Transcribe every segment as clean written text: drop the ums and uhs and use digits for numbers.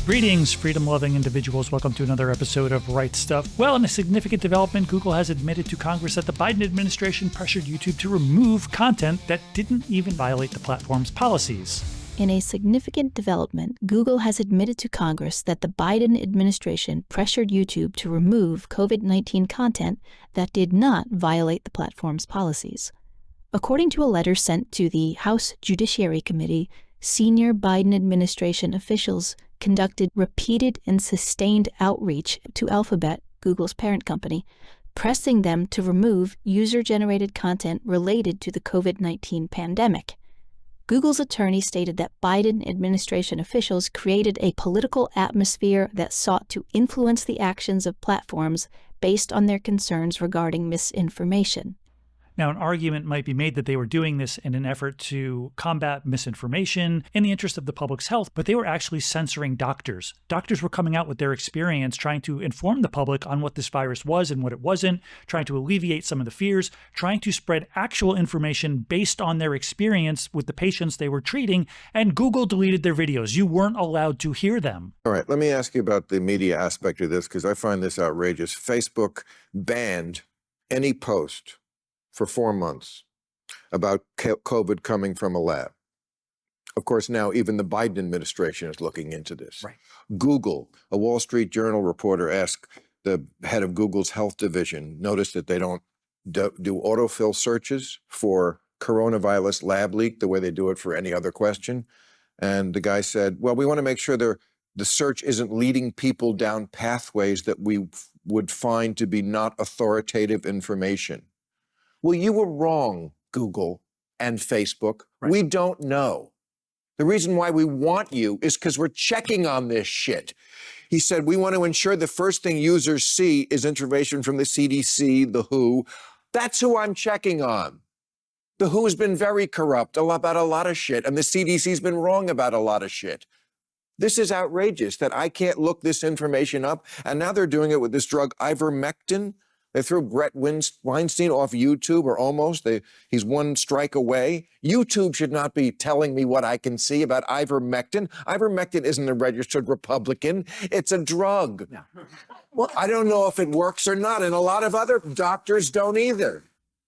Greetings, freedom-loving individuals. Welcome to another episode of Right Stuff. Well, in a significant development, Google has admitted to Congress that the Biden administration pressured YouTube to remove content that didn't even violate the platform's policies. In a significant development, Google has admitted to Congress that the Biden administration pressured YouTube to remove COVID-19 content that did not violate the platform's policies. According to a letter sent to the House Judiciary Committee, senior Biden administration officials conducted repeated and sustained outreach to Alphabet, Google's parent company, pressing them to remove user-generated content related to the COVID-19 pandemic. Google's attorney stated that Biden administration officials created a political atmosphere that sought to influence the actions of platforms based on their concerns regarding misinformation. Now, an argument might be made that they were doing this in an effort to combat misinformation in the interest of the public's health, but they were actually censoring doctors. Doctors were coming out with their experience, trying to inform the public on what this virus was and what it wasn't, trying to alleviate some of the fears, trying to spread actual information based on their experience with the patients they were treating, and Google deleted their videos. You weren't allowed to hear them. All right, let me ask you about the media aspect of this, because I find this outrageous. Facebook banned any post for 4 months about COVID coming from a lab. Of course, now even the Biden administration is looking into this. Right. Google, a Wall Street Journal reporter asked the head of Google's health division, notice that they don't do autofill searches for coronavirus lab leak the way they do it for any other question. And the guy said, well, we want to make sure the search isn't leading people down pathways that we would find to be not authoritative information. Well, you were wrong, Google and Facebook. Right. We don't know. The reason why we want you is because we're checking on this shit. He said, we want to ensure the first thing users see is information from the CDC, the WHO. That's who I'm checking on. The WHO has been very corrupt about a lot of shit, and the CDC's been wrong about a lot of shit. This is outrageous that I can't look this information up, and now they're doing it with this drug ivermectin. They threw Brett Weinstein off YouTube, or almost. He's one strike away. YouTube should not be telling me what I can see about ivermectin. Ivermectin isn't a registered Republican. It's a drug. Yeah. Well, I don't know if it works or not, and a lot of other doctors don't either.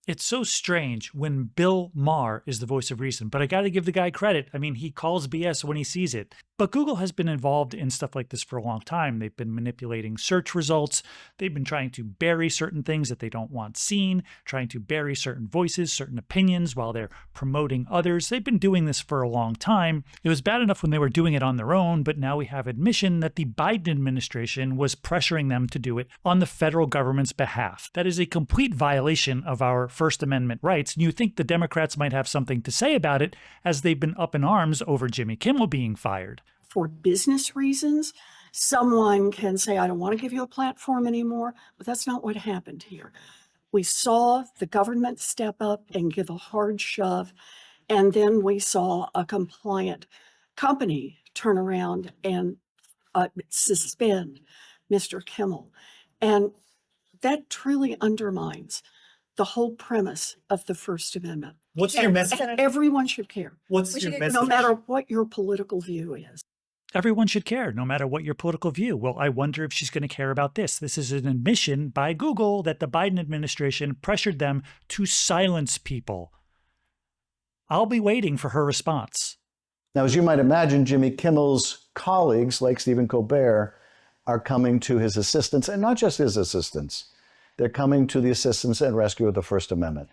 It's so strange when Bill Maher is the voice of reason, but I got to give the guy credit. I mean, he calls BS when he sees it. But Google has been involved in stuff like this for a long time. They've been manipulating search results. They've been trying to bury certain things that they don't want seen, trying to bury certain voices, certain opinions while they're promoting others. They've been doing this for a long time. It was bad enough when they were doing it on their own, but now we have admission that the Biden administration was pressuring them to do it on the federal government's behalf. That is a complete violation of our First Amendment rights. And you think the Democrats might have something to say about it, as they've been up in arms over Jimmy Kimmel being fired. For business reasons, someone can say, I don't want to give you a platform anymore, but that's not what happened here. We saw the government step up and give a hard shove, and then we saw a compliant company turn around and suspend Mr. Kimmel. And that truly undermines the whole premise of the First Amendment. What's your message? Everyone should care. What's your message? No matter what your political view is. Everyone should care, no matter what your political view. Well, I wonder if she's going to care about this. This is an admission by Google that the Biden administration pressured them to silence people. I'll be waiting for her response. Now, as you might imagine, Jimmy Kimmel's colleagues, like Stephen Colbert, are coming to his assistance, and not just his assistance. They're coming to the assistance and rescue of the First Amendment.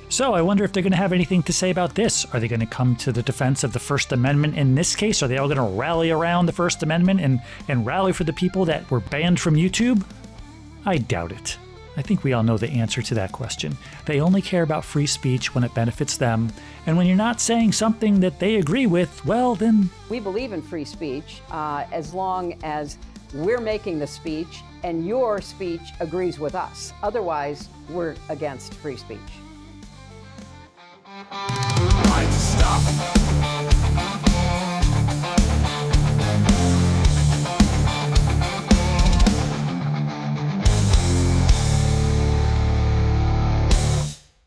So I wonder if they're going to have anything to say about this. Are they going to come to the defense of the First Amendment in this case? Are they all going to rally around the First Amendment and rally for the people that were banned from YouTube? I doubt it. I think we all know the answer to that question. They only care about free speech when it benefits them. And when you're not saying something that they agree with, well, then... We believe in free speech as long as we're making the speech and your speech agrees with us. Otherwise, we're against free speech. Right stuff.